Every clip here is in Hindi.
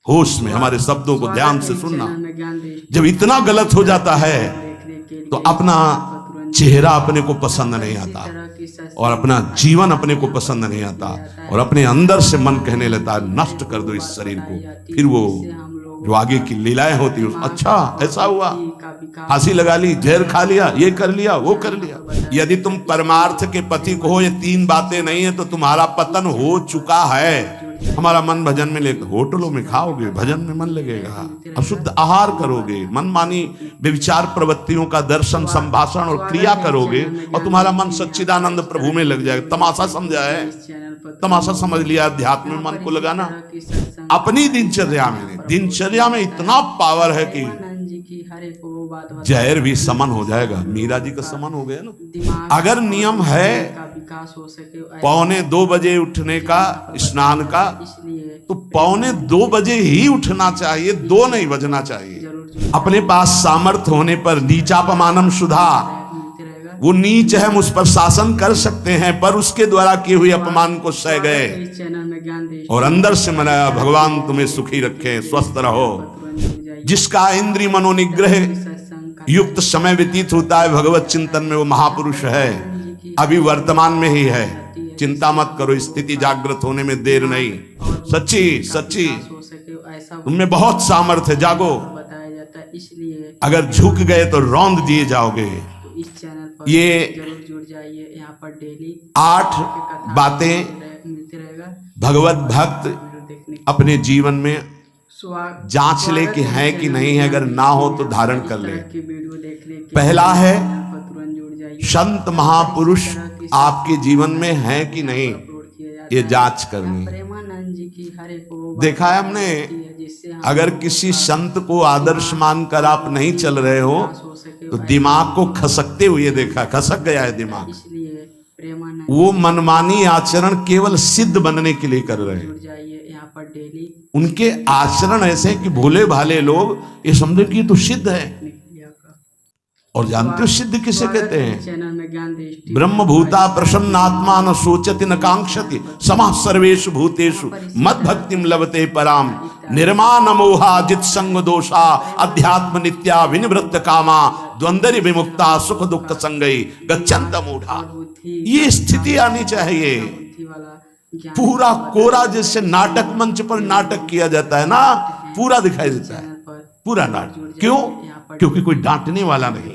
होश में हमारे शब्दों को ध्यान से सुनना। जब इतना गलत हो जाता है तो अपना चेहरा अपने को पसंद नहीं आता और अपना जीवन अपने को पसंद नहीं आता और अपने अंदर से मन कहने लगता है नष्ट कर दो इस शरीर को। फिर वो जो आगे की लीलाएं होती है, अच्छा ऐसा हुआ, फांसी लगा ली, जहर खा लिया, ये कर लिया, वो कर लिया। यदि तुम परमार्थ के पथिक हो, ये तीन बातें नहीं है तो तुम्हारा पतन हो चुका है। हमारा मन भजन में लेकर होटलों में खाओगे, भजन में मन लगेगा, अशुद्ध आहार करोगे, मनमानी व्यभिचार प्रवृत्तियों का दर्शन, संभाषण और क्रिया करोगे और तुम्हारा मन सच्चिदानंद प्रभु में लग जाएगा। तमाशा समझा है, तमाशा समझ लिया अध्यात्म में मन को लगाना। अपनी दिनचर्या में इतना पावर है कि जहर भी समन हो जाएगा। मीरा जी का समन हो गया ना। अगर नियम है 1:45 बजे उठने का, स्नान का, तो 1:45 बजे ही उठना चाहिए, 2 नहीं बजना चाहिए। अपने पास सामर्थ्य होने पर नीचापमानम सुधा, वो नीच है, उस पर शासन कर सकते हैं, पर उसके द्वारा किए हुए अपमान को सह गए और अंदर से मनाया भगवान तुम्हें सुखी रखे, स्वस्थ रहो। जिसका इंद्रिय मनोनिग्रह युक्त समय व्यतीत होता है भगवत चिंतन में, वो महापुरुष है, अभी वर्तमान में ही है। चिंता मत करो, स्थिति जागृत होने में देर नहीं। सच्ची तुममें बहुत सामर्थ्य है, जागो। अगर झुक गए तो रौंद दिए जाओगे। ये जुड़ जाइए, यहाँ पर डेली 8 बातें भगवत भक्त अपने जीवन में जांच ले कि है कि नहीं है, अगर ना हो तो धारण कर ले। पहला है संत महापुरुष आपके जीवन में है कि नहीं, ये जांच करनी। देखा है हमने, अगर किसी संत को आदर्श मानकर आप नहीं चल रहे हो तो दिमाग को खसकते हुए देखा, खसक गया है दिमाग। वो मनमानी आचरण केवल सिद्ध बनने के लिए कर रहे हैं। उनके आचरण ऐसे कि भोले भाले लोग ये समझे कि ये तो सिद्ध है। और जानते हो सिद्ध किसे कहते हैं? ब्रह्म भूता प्रसन्नात्मा न सोचति न कांक्षति समः सर्वेषु भूतेषु मद भक्तिम लभते पराम निर्माण मोहा जित संग दोषा अध्यात्म नित्या विनिवृत्त कामा द्वंद्व विमुक्ता सुख दुख संगई गच्छन्त मूढ़ा। ये स्थिति आनी चाहिए। पूरा कोरा, जैसे नाटक मंच पर नाटक किया जाता है ना, पूरा दिखाई देता है, पूरा नाटक। क्यों? क्योंकि कोई डांटने वाला नहीं,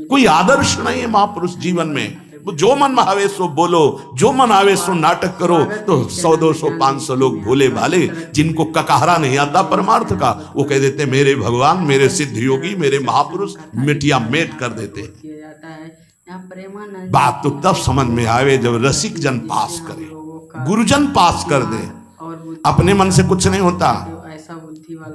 कोई आदर्श नहीं है महापुरुष जीवन में। जो मन में आवे सो बोलो, जो मन आवे सो नाटक करो। तो 100, 200, 500 लोग भोले भाले जिनको ककहरा नहीं आता परमार्थ का, वो कह देते मेरे भगवान, मेरे सिद्ध योगी, मेरे महापुरुष, मिटिया मेट कर देते। बात तो तब समझ में आवे जब रसिक जन पास करे, गुरुजन पास कर दे। अपने मन से कुछ नहीं होता,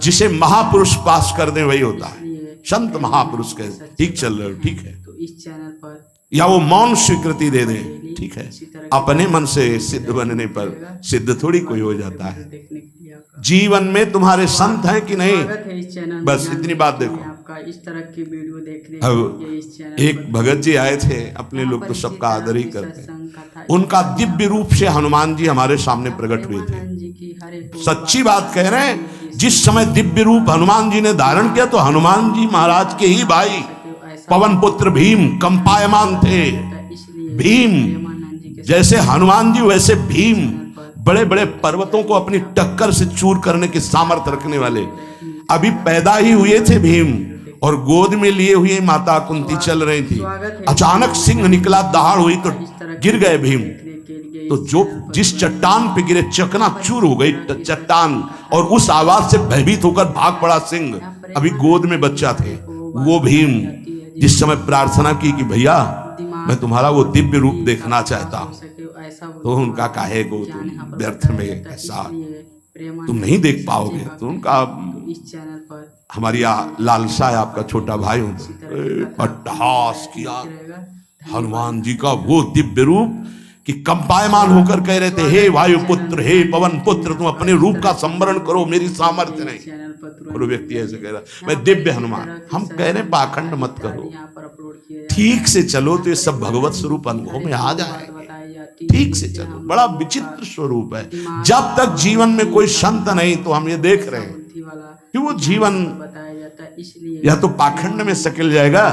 जिसे महापुरुष पास कर दे वही होता है। संत महापुरुष के ठीक चल रहे हो, ठीक है, तो इस चैनल पर या वो मौन स्वीकृति दे दे, ठीक है। अपने मन से सिद्ध बनने पर सिद्ध थोड़ी कोई हो जाता है। जीवन में तुम्हारे संत हैं कि नहीं, बस इतनी बात देखो। इस तरह की वीडियो देखने अब एक भगत जी आए थे, अपने लोग तो सबका आदर ही करते। उनका दिव्य रूप से हनुमान जी हमारे सामने प्रकट हुए थे। सच्ची बात कह रहे हैं, जिस समय दिव्य रूप हनुमान जी ने धारण किया तो हनुमान जी महाराज के ही भाई पवन पुत्र भीम कंपायमान थे। भीम जैसे हनुमान जी वैसे भीम, बड़े बड़े पर्वतों को अपनी टक्कर से चूर करने के सामर्थ्य रखने वाले। अभी पैदा ही हुए थे भीम और गोद में लिए हुए माता कुंती चल रही थी। अचानक सिंह निकला, दहाड़ हुई तो गिर गए भीम। तो जो जिस चट्टान पे गिरे चकनाचूर हो गई चट्टान, और उस आवाज से भयभीत होकर भाग पड़ा सिंह। अभी गोद में बच्चा थे वो भीम, जिस समय प्रार्थना की कि भैया मैं तुम्हारा वो दिव्य रूप देखना चाहता हूं, तो उनका काहे को तुम व्यर्थ में ऐसा तुम नहीं देख पाओगे। तो उनका हमारी लालसा है, आपका छोटा भाई हूं। अट्टहास किया हनुमान जी का वो दिव्य रूप कि कंपायमान होकर कह रहे थे, हे वायुपुत्र, हे पवन पुत्र, तुम अपने रूप का संवरण करो, मेरी सामर्थ्य नहीं। और व्यक्ति ऐसे कह रहा मैं दिव्य हनुमान। हम कह रहे पाखंड मत करो, ठीक से चलो तो ये सब भगवत स्वरूप अनुभव में आ जाएंगे। जाती है। ठीक से चलो। बड़ा विचित्र स्वरूप है। जब तक जीवन में कोई संत नहीं तो हम ये देख रहे हैं बुद्धि वाला कि वो जीवन बताया जाता है, इसलिए या तो पाखंड में सकिल जाएगा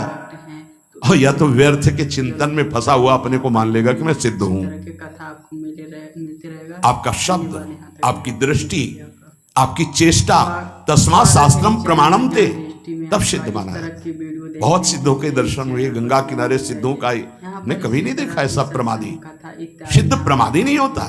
और या तो व्यर्थ के चिंतन में फंसा हुआ अपने को मान लेगा कि मैं सिद्ध हूं। की कथा आपको मिलते रहेगा। आपका शब्द, आपकी दृष्टि, आपकी चेष्टा, तस्मा शास्त्रम प्रमाणम थे, तब सिद्ध माना है। बहुत सिद्धों के दर्शन हुए गंगा किनारे सिद्धों का ने कभी नहीं देखा ऐसा प्रमादी। सिद्ध प्रमादी नहीं होता।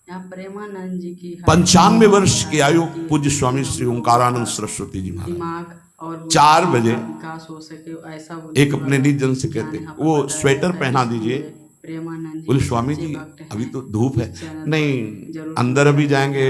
यहाँ प्रेमानंद जी की 95 वर्ष की आयु पूज्य स्वामी श्री ओंकारानंद सरस्वती जी महाराज दिमाग और 4 बजे विकास हो सके ऐसा एक अपने निज जन से कहते, वो स्वेटर पहना दीजिए। प्रेमानंद बोले स्वामी जी अभी तो धूप है। नहीं, अंदर अभी जाएंगे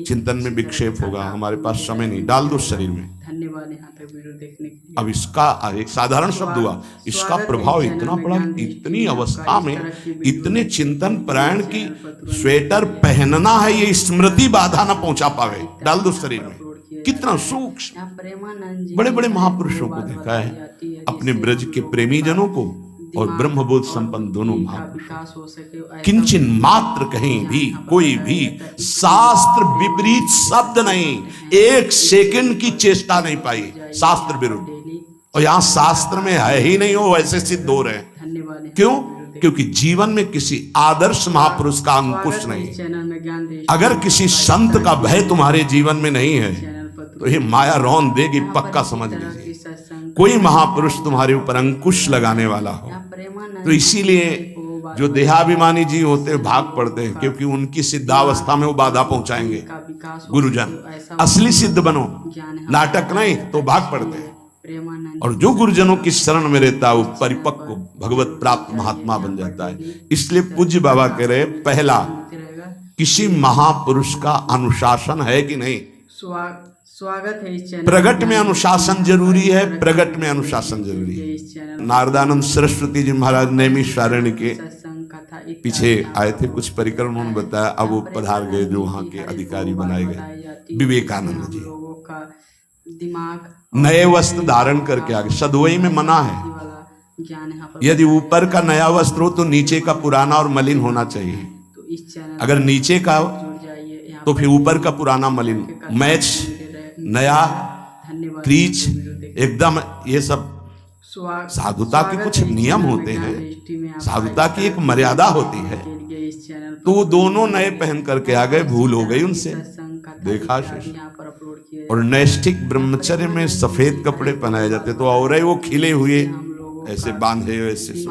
चिंतन में विक्षेप होगा, हमारे पास समय नहीं, डाल दो शरीर में। धन्यवाद यहाँ तक वीडियो देखने के लिए। अब इसका एक साधारण शब्द हुआ, इसका प्रभाव इतना बड़ा, इतनी अवस्था में इतने चिंतन परायण की स्वेटर पहनना है ये स्मृति बाधा ना पहुंचा पावे, डाल दो शरीर में। कितना सूक्ष्म। प्रेमानंद जी बड़े बड़े महापुरुषों को देखा है, अपने ब्रज के प्रेमी जनों को और ब्रह्मबोध संपन्न दोनों महापुरुषों, किंचन मात्र कहीं भी कोई भी शास्त्र विपरीत शब्द नहीं, एक सेकंड की चेष्टा नहीं पाई शास्त्र विरुद्ध। और यहाँ शास्त्र में है ही नहीं, हो वैसे सिद्ध हो रहे हैं। क्यों? क्योंकि जीवन में किसी आदर्श महापुरुष का अंकुश नहीं। अगर किसी संत का भय तुम्हारे जीवन में नहीं है तो ये माया रौन देगी, पक्का समझ लीजिए। कोई महापुरुष तुम्हारे ऊपर अंकुश लगाने वाला हो तो इसीलिए जो देहाभिमानी जी होते हैं भाग पड़ते हैं, क्योंकि उनकी सिद्धावस्था में वो बाधा पहुंचाएंगे। गुरुजन असली सिद्ध बनो, नाटक नहीं, तो भाग पड़ते हैं। और जो गुरुजनों की शरण में रहता है वो परिपक्व भगवत प्राप्त महात्मा बन जाता है। इसलिए पूज्य बाबा कह रहे पहला, किसी महापुरुष का अनुशासन है कि नहीं। स्वागत है इस चैनल। प्रगट में अनुशासन जरूरी है, प्रगट में अनुशासन जरूरी है। नारदानंद सरस्वती जी महाराज नैमिषारण्य के पीछे आए थे, कुछ परिक्रम उन्होंने बताया। अब वो पधार गए जो वहाँ के अधिकारी बनाए गए, विवेकानंद जी। दिमाग नए वस्त्र धारण करके आगे, सदवई में मना है। यदि ऊपर का नया वस्त्र हो तो नीचे का पुराना और मलिन होना चाहिए। अगर नीचे का तो फिर ऊपर का पुराना मलिन, मैच नया क्रीच एकदम, ये सब साधुता के कुछ नियम होते हैं, साधुता की एक मर्यादा होती है। तो वो दोनों नए पहन करके आ गए, भूल हो गई उनसे, देखा। और नैष्ठिक ब्रह्मचर्य में सफेद कपड़े पहनाए जाते, तो और वो खिले हुए ऐसे बांधे ऐसे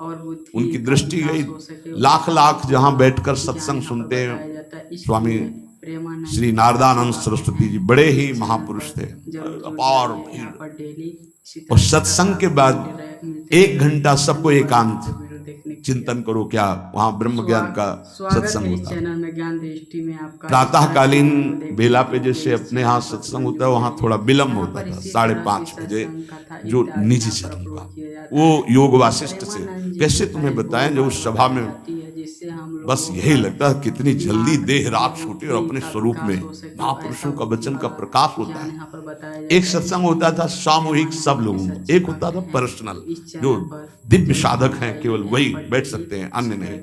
उनकी दृष्टि गई। लाख लाख जहां बैठकर सत्संग सुनते हैं स्वामी श्री नारदानंद सरस्वती जी, बड़े ही महापुरुष थे, अपार भीड़। और सत्संग के बाद 1 घंटा सबको एकांत चिंतन करो, क्या वहां ब्रह्म ज्ञान का सत्संग होता है। प्रातःकालीन बेला पे जैसे अपने यहाँ सत्संग होता है, वहां थोड़ा विलम्ब होता था, 5:30 बजे जो निजी चरण का, वो योग वासिष्ठ से कैसे तुम्हें बताएं, जो उस सभा में बस यही लगता है कितनी जल्दी देह रात छूटे और अपने स्वरूप में महापुरुषों का वचन का प्रकाश होता है। एक सत्संग होता था सामूहिक सब लोगों का, एक होता था पर्सनल, जो दिव्य साधक हैं केवल वही बैठ सकते हैं, अन्य नहीं।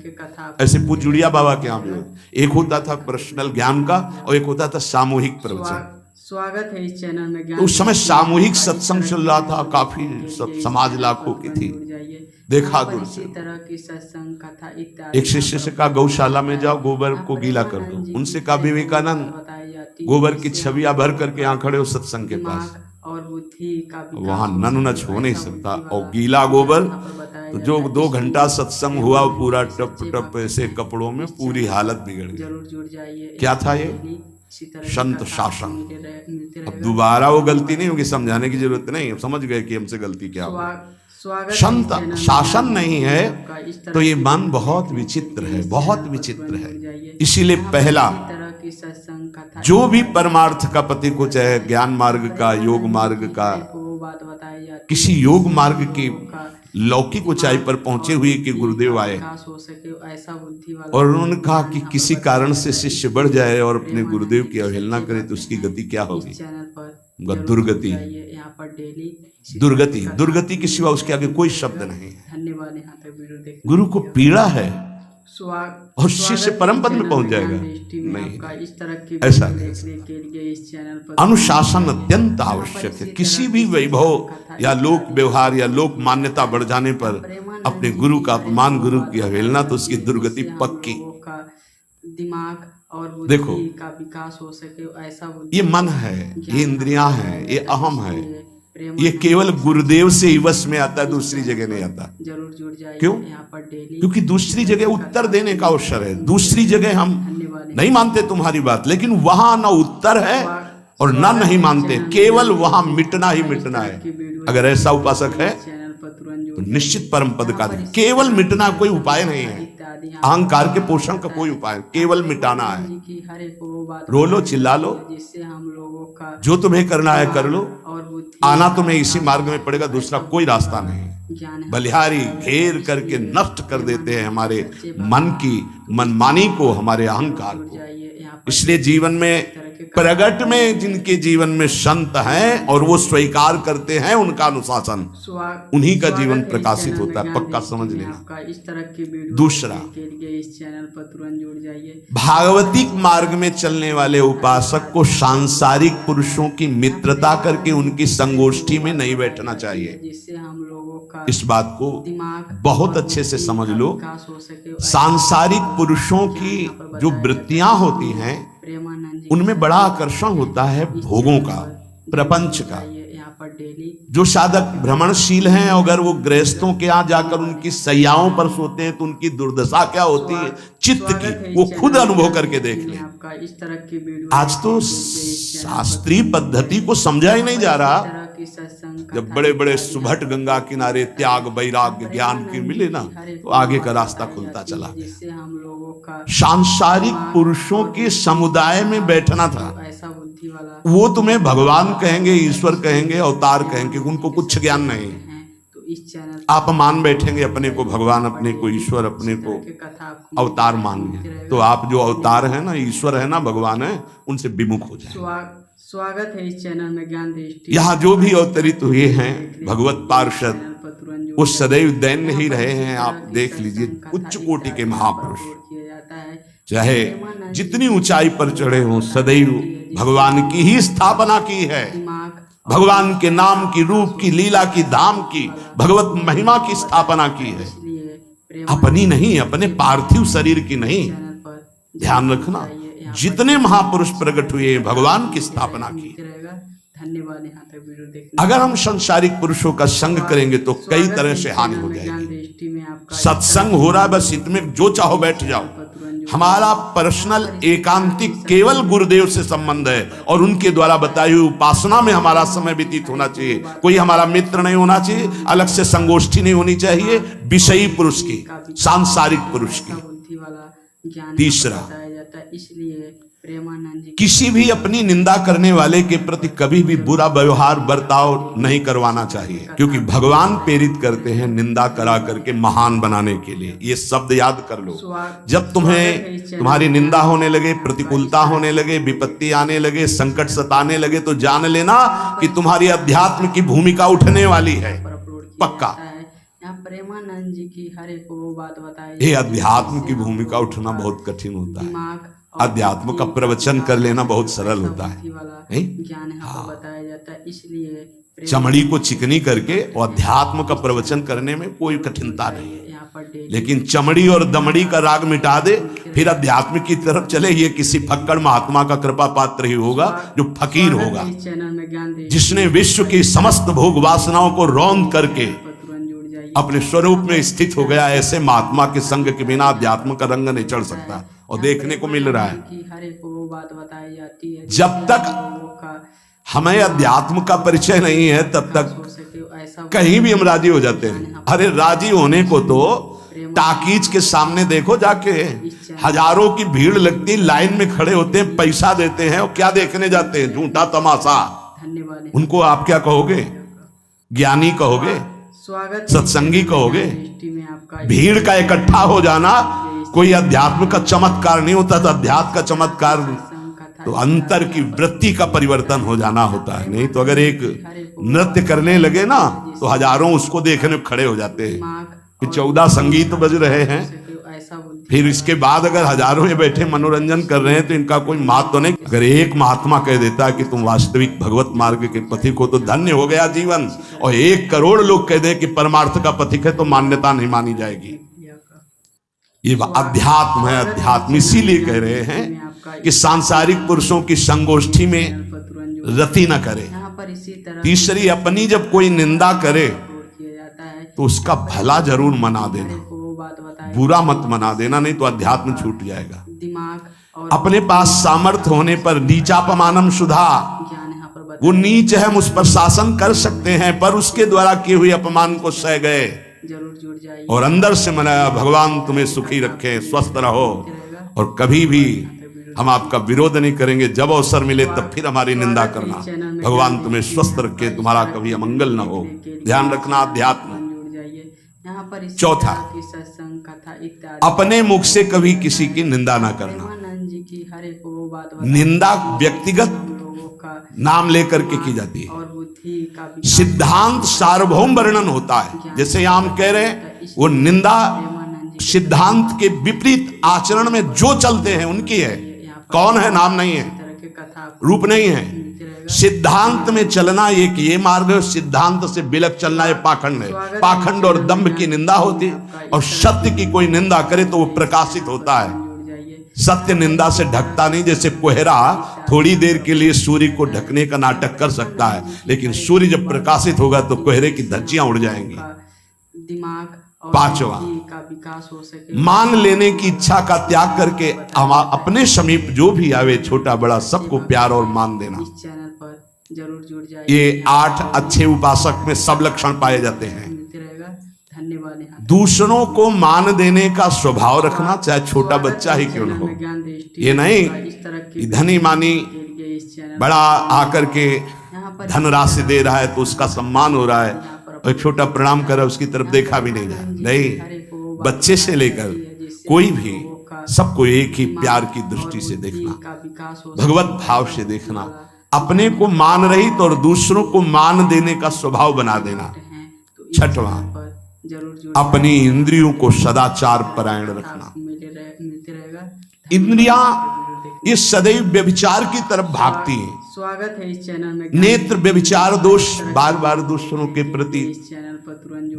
ऐसे पूजुड़िया बाबा के यहाँ भी एक होता था पर्सनल ज्ञान का और एक होता था सामूहिक प्रवचन। स्वागत है इस चैनल में। तो उस समय सामूहिक सत्संग चल रहा था, काफी समाज लाखों की थी, देखा दूर से। एक शिष्य से कहा गौशाला में जाओ, गोबर को गीला कर दो। उनसे कहा विवेकानंद गोबर की छवियां भर करके यहाँ खड़े हो सत्संग के पास, वहां नच हो नहीं सकता। और गीला गोबर तो जो 2 घंटा सत्संग हुआ पूरा टप टप ऐसे कपड़ों में, पूरी हालत बिगड़ गई। क्या था ये? संत शासन। अब दोबारा वो गलती नहीं होगी, समझाने की जरूरत नहीं, समझ गए कि हमसे गलती क्या हुआ। संत शासन नहीं है तो ये मन बहुत विचित्र है, बहुत विचित्र है। इसीलिए पहला, जो भी परमार्थ का पति को, चाहे ज्ञान मार्ग का, योग मार्ग का, किसी योग मार्ग की लौकिक ऊंचाई पर पहुंचे हुए कि गुरुदेव आए और उन्होंने कहा कि किसी कारण से शिष्य बढ़ जाए और अपने गुरुदेव की अवहेलना करे तो उसकी गति क्या होगी? दुर्गति। दुर्गति, दुर्गति के सिवा उसके आगे कोई शब्द नहीं है। गुरु को पीड़ा है और शिष्य परम पद में पहुंच जाएगा। नहीं, ऐसा नहीं। अनुशासन अत्यंत आवश्यक है। किसी भी वैभव या लोक व्यवहार या लोक मान्यता बढ़ जाने पर अपने गुरु का अपमान, गुरु की अवहेलना, तो उसकी दुर्गति पक्की। दिमाग और देखो, का विकास हो सके ऐसा ये मन है, ये इंद्रियां हैं, ये अहम है, ये केवल गुरुदेव से ही वश में आता है, दूसरी जगह नहीं आता। जरूर जुड़ जाइए क्यों? यहाँ पर डेली, क्योंकि दूसरी जगह उत्तर देने का अवसर है। दूसरी जगह हम नहीं मानते तुम्हारी बात, लेकिन वहां ना उत्तर है और ना नहीं मानते, केवल वहां मिटना ही मिटना है। अगर ऐसा उपासक है तो निश्चित परम पद का, केवल मिटना कोई उपाय नहीं है। अहंकार के पोषण का कोई उपाय, केवल मिटाना है। रो लो, चिल्ला लो, जिससे हम लोगों का जो तुम्हें करना है कर लो, और आना तुम्हें इसी मार्ग में पड़ेगा, दूसरा कोई रास्ता नहीं। बलिहारी घेर करके नष्ट कर देते हैं हमारे मन की मनमानी को, हमारे अहंकार को। इसलिए जीवन में प्रगट में जिनके जीवन में संत हैं और वो स्वीकार करते हैं उनका अनुशासन, उन्हीं का जीवन प्रकाशित होता है। पक्का समझ लेना। इस तरह की वीडियो दूसरा, के लिए इस चैनल पर तुरंत जुड़ जाइए। भागवतिक मार्ग में चलने वाले उपासक को सांसारिक पुरुषों की मित्रता करके उनकी संगोष्ठी में नहीं बैठना चाहिए। जिससे हम लोगों का इस बात को दिमाग बहुत अच्छे से समझ लो। विकास हो सके। सांसारिक पुरुषों की जो वृत्तियां होती हैं उनमें बड़ा आकर्षण होता है भोगों का, प्रपंच का। यहाँ पर डेली जो साधक भ्रमणशील हैं, अगर वो गृहस्थों के यहाँ जाकर उनकी सैयाओं पर सोते हैं तो उनकी दुर्दशा क्या होती है चित्त की, वो खुद अनुभव करके देख ले। आपका इस तरह की वीडियो आज तो शास्त्रीय पद्धति को समझा ही नहीं जा रहा। जब बड़े बड़े सुभट गंगा किनारे त्याग, वैराग्य, ज्ञान की मिले ना, तो आगे का रास्ता खुलता चला। जिससे हम लोगों का सांसारिक पुरुषों के समुदाय में बैठना था। ऐसा बुद्धि वाला, वो तुम्हें भगवान कहेंगे, ईश्वर कहेंगे, अवतार कहेंगे, उनको कुछ ज्ञान नहीं। तो इस चैनल आप मान बैठेंगे अपने को भगवान, अपने को ईश्वर, अपने को अवतार मानिए, तो आप जो अवतार है ना, ईश्वर है ना, भगवान है, उनसे विमुख हो जाए। स्वागत है इस चैनल में ज्ञान दृष्टि। यहाँ जो भी अवतरित हुए हैं भगवत पार्षद, वो सदैव दैन्य ही रहे हैं। आप देख लीजिए, उच्च कोटि के महापुरुष चाहे जितनी ऊंचाई पर चढ़े हों, सदैव भगवान की ही स्थापना की है। भगवान के नाम की, रूप की, लीला की, धाम की, भगवत महिमा की स्थापना की है, अपनी नहीं, अपने पार्थिव शरीर की नहीं। ध्यान रखना, जितने महापुरुष प्रकट हुए भगवान की स्थापना की। धन्यवाद यहाँ तक वीडियो देखने। अगर हम संसारिक पुरुषों का संग करेंगे तो कई तरह से हानि हो जाएगी। सत्संग हो रहा है, बस इतने जो चाहो बैठ जाओ। हमारा पर्सनल एकांतिक केवल गुरुदेव से संबंध है और उनके द्वारा बताई हुई उपासना में हमारा समय व्यतीत होना चाहिए। कोई हमारा मित्र नहीं होना चाहिए, अलग से संगोष्ठी नहीं होनी चाहिए विषयी पुरुष की, सांसारिक पुरुष की। तीसरा, इसलिए प्रेमानंद जी किसी भी अपनी निंदा करने वाले के प्रति कभी भी बुरा व्यवहार, बर्ताव नहीं करवाना चाहिए, क्योंकि भगवान प्रेरित करते हैं निंदा करा करके महान बनाने के लिए। ये शब्द याद कर लो। जब तुम्हारी निंदा होने लगे, प्रतिकूलता होने लगे, विपत्ति आने लगे, संकट सताने लगे, तो जान लेना कि तुम्हारी अध्यात्म की भूमिका उठने वाली है। पक्का। प्रेमानंद जी की हर एक वो बात बताई। ये अध्यात्म की भूमिका उठना बहुत कठिन होता है। अध्यात्म का प्रवचन कर लेना बहुत सरल होता है, ज्ञान बताया जाता है। इसलिए चमड़ी को चिकनी करके और अध्यात्म का प्रवचन करने में कोई कठिनता नहीं है, लेकिन चमड़ी और दमड़ी का राग मिटा दे, फिर अध्यात्म की तरफ चले, ये किसी फक्कड़ महात्मा का कृपा पात्र ही होगा, जो फकीर होगा, जिसने विश्व की समस्त भोग वासनाओं को रौंद करके अपने स्वरूप में स्थित हो गया। ऐसे महात्मा के संग के बिना अध्यात्म का रंग नहीं चढ़ सकता, और देखने को मिल रहा है। जब तक हमें अध्यात्म का परिचय नहीं है तब तक कहीं भी हम राजी हो जाते हैं। अरे राजी होने को तो टाकीज के सामने देखो जाके, हजारों की भीड़ लगती, लाइन में खड़े होते हैं, पैसा देते हैं, और क्या देखने जाते हैं? झूठा तमाशा। उनको आप क्या कहोगे? ज्ञानी कहोगे? सत्संगी कहोगे? भीड़ का इकट्ठा हो जाना कोई अध्यात्म का चमत्कार नहीं होता। तो अध्यात्म का चमत्कार तो अंतर की वृत्ति का परिवर्तन हो जाना होता है। नहीं तो अगर एक नृत्य करने लगे ना तो हजारों उसको देखने खड़े हो जाते हैं कि 14 संगीत बज रहे हैं, फिर इसके बाद अगर हजारों ये बैठे मनोरंजन कर रहे हैं तो इनका कोई महत्व तो नहीं। अगर एक महात्मा कह देता है कि तुम वास्तविक भगवत मार्ग के पथिक हो तो धन्य हो गया जीवन, और 1 करोड़ लोग कह दे कि परमार्थ का पथिक है तो मान्यता नहीं मानी जाएगी। ये अध्यात्म है, अध्यात्म। इसीलिए कह रहे हैं कि सांसारिक पुरुषों की संगोष्ठी में रति न करे। तीसरी, अपनी जब कोई निंदा करे तो उसका भला जरूर मना देना, बुरा मत मना देना, नहीं तो अध्यात्म छूट जाएगा। अपने पास सामर्थ्य होने पर नीचापमानम सुधा, वो नीच है, हम उस पर शासन कर सकते हैं, पर उसके द्वारा किए हुए अपमान को सह गए और अंदर से मनाया भगवान तुम्हें सुखी रखे, स्वस्थ रहो, और कभी भी हम आपका विरोध नहीं करेंगे। जब अवसर मिले तब फिर हमारी निंदा करना। भगवान तुम्हें स्वस्थ रखे, तुम्हारा कभी अमंगल न हो। ध्यान रखना अध्यात्म। चौथा, अपने मुख से कभी किसी की निंदा ना करना। निंदा व्यक्तिगत नाम लेकर के की जाती है, सिद्धांत सार्वभौम वर्णन होता है। जैसे यहाँ हम कह रहे हैं, वो निंदा सिद्धांत के विपरीत आचरण में जो चलते हैं उनकी है। कौन है? नाम नहीं है, रूप नहीं है। सिद्धांत में चलना एक ये मार्ग है, सिद्धांत से बिलक चलना ये पाखंड है। पाखंड और दंभ की निंदा होती है, और सत्य की कोई निंदा करे तो वो प्रकाशित होता है। सत्य निंदा से ढकता नहीं। जैसे कोहरा थोड़ी देर के लिए सूर्य को ढकने का नाटक कर सकता है, लेकिन सूर्य जब प्रकाशित होगा तो कोहरे की धज्जियां उड़ जाएंगी। पांचवा, मान लेने की इच्छा का त्याग करके हम अपने समीप जो भी आवे, छोटा बड़ा सबको प्यार और मान देना। ये 8 अच्छे उपासक में सब लक्षण पाए जाते हैं। दूसरों को मान देने का स्वभाव रखना, चाहे छोटा बच्चा ही क्यों न हो। ये नहीं कि धनी मानी बड़ा आकर के धनराशि दे रहा है तो उसका सम्मान हो रहा है, और एक छोटा प्रणाम कर रहा है उसकी तरफ देखा भी नहीं जाए। नहीं, बच्चे से लेकर कोई भी सबको एक ही प्यार की दृष्टि से देखना, भगवत भाव से देखना। अपने को मान रहित और दूसरों को मान देने का स्वभाव बना देना। छठवां, अपनी इंद्रियों को सदाचार परायण रखना। इंद्रियां ये सदैव व्यभिचार की तरफ भागती हैं। स्वागत है इस चैनल में। नेत्र व्यभिचार दोष, बार बार दूसरों के प्रति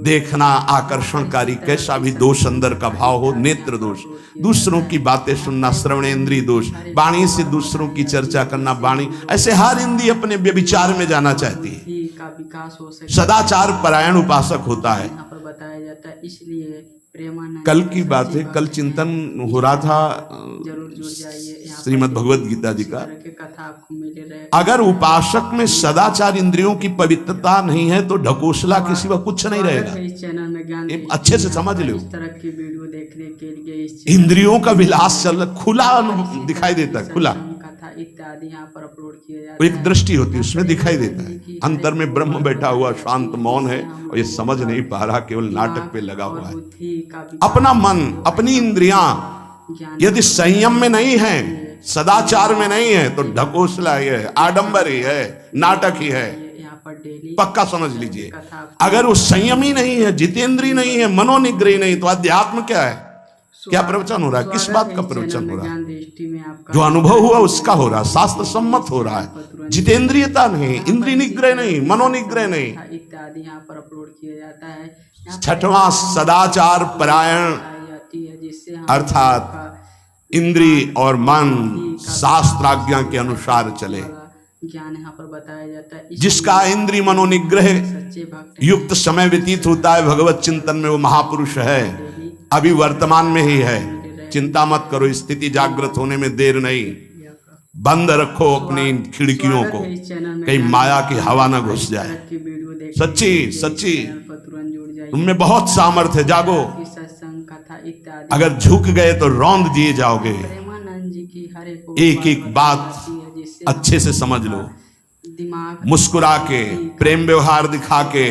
देखना आकर्षणकारी, कैसा भी दोष अंदर का भाव हो, नेत्र दोष। दूसरों की बातें सुनना, श्रवणेंद्रिय दोष। वाणी से दूसरों की चर्चा करना, वाणी। ऐसे हर इंद्रिय अपने व्यभिचार में जाना चाहती है। विकास हो सके, सदाचार परायण उपासक होता है। यहाँ पर बताया जाता है। इसलिए प्रेमानंद, कल की बात है, कल चिंतन हो रहा था जरूर जुड़ जाइए श्रीमद् भगवत गीता जी का। कथा आपको मिले रहे। अगर उपासक में सदाचार इंद्रियों की पवित्रता नहीं है तो ढकोसला के सिवा कुछ नहीं रहेगा। इस चैनल में ज्ञान अच्छे से समझ लो। इस तरह की वीडियो देखने के लिए इंद्रियों का विलास चल खुला दिखाई देता है, खुला कथा इत्यादि यहाँ पर अपलोड किए जाते वो एक दृष्टि होती है, उसमें दिखाई देता है। अंतर में ब्रह्म बैठा हुआ शांत मौन है और ये समझ नहीं पा रहा, केवल नाटक पे लगा हुआ है। अपना मन, अपनी इंद्रियां यदि संयम में नहीं है, सदाचार में नहीं है, तो ढकोसला ही है, आडंबर ही है, नाटक ही है। पक्का समझ लीजिए। अगर वो संयमी नहीं है, जितेंद्रीय नहीं है, मनोनिग्रही नहीं, तो अध्यात्म क्या है? क्या प्रवचन हो रहा है? किस बात का प्रवचन हो रहा है? जो अनुभव हुआ उसका हो रहा है, शास्त्र सम्मत हो रहा है। जितेंद्रियता नहीं, इंद्रिय निग्रह नहीं, मनोनिग्रह नहीं इत्यादि यहाँ पर अपलोड किया जाता है। छठवां, सदाचार परायण, अर्थात इंद्रिय और मन शास्त्राज्ञा के अनुसार चले। ज्ञान यहाँ पर बताया जाता है। जिसका इंद्रिय मनोनिग्रह युक्त समय व्यतीत होता है भगवत चिंतन में, वो महापुरुष है। अभी वर्तमान में ही है, चिंता मत करो, स्थिति जागृत होने में देर नहीं। बंद रखो अपनी खिड़कियों को, कहीं माया की हवा न घुस जाए। सच्ची सच्ची तुममें बहुत सामर्थ्य है, जागो। अगर झुक गए तो रौंद दिए जाओगे। एक एक बात अच्छे से समझ लो। मुस्कुरा के, प्रेम व्यवहार दिखा के,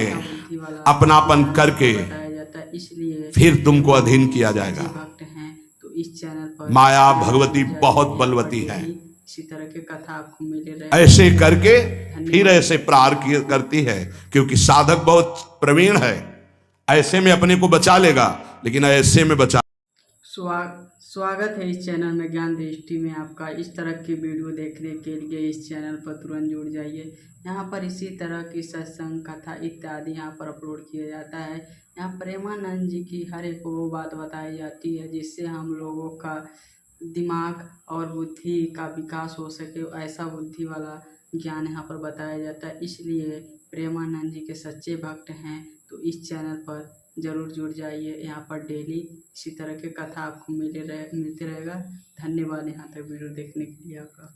अपनापन करके फिर तुमको अधीन किया जाएगा। माया भगवती बहुत बलवती है। इसी तरह की कथा आपको मिले रहे। ऐसे करके फिर ऐसे प्रहार करती है, क्योंकि साधक बहुत प्रवीण है। ऐसे में अपने को बचा लेगा, लेकिन ऐसे में बचा स्वागत है इस चैनल में ज्ञान दृष्टि में आपका। इस तरह की वीडियो देखने के लिए इस चैनल पर तुरंत जुड़ जाइए। यहाँ पर इसी तरह की सत्संग कथा इत्यादि यहाँ पर अपलोड किया जाता है। यहाँ प्रेमानंद जी की हर एक वो बात बताई जाती है जिससे हम लोगों का दिमाग और बुद्धि का विकास हो सके, ऐसा बुद्धि वाला ज्ञान यहाँ पर बताया जाता है। इसलिए प्रेमानंद जी के सच्चे भक्त हैं तो इस चैनल पर ज़रूर जुड़ जाइए। यहाँ पर डेली इसी तरह के कथा आपको मिलते रहेगा। धन्यवाद यहाँ तक वीडियो देखने के लिए आपका।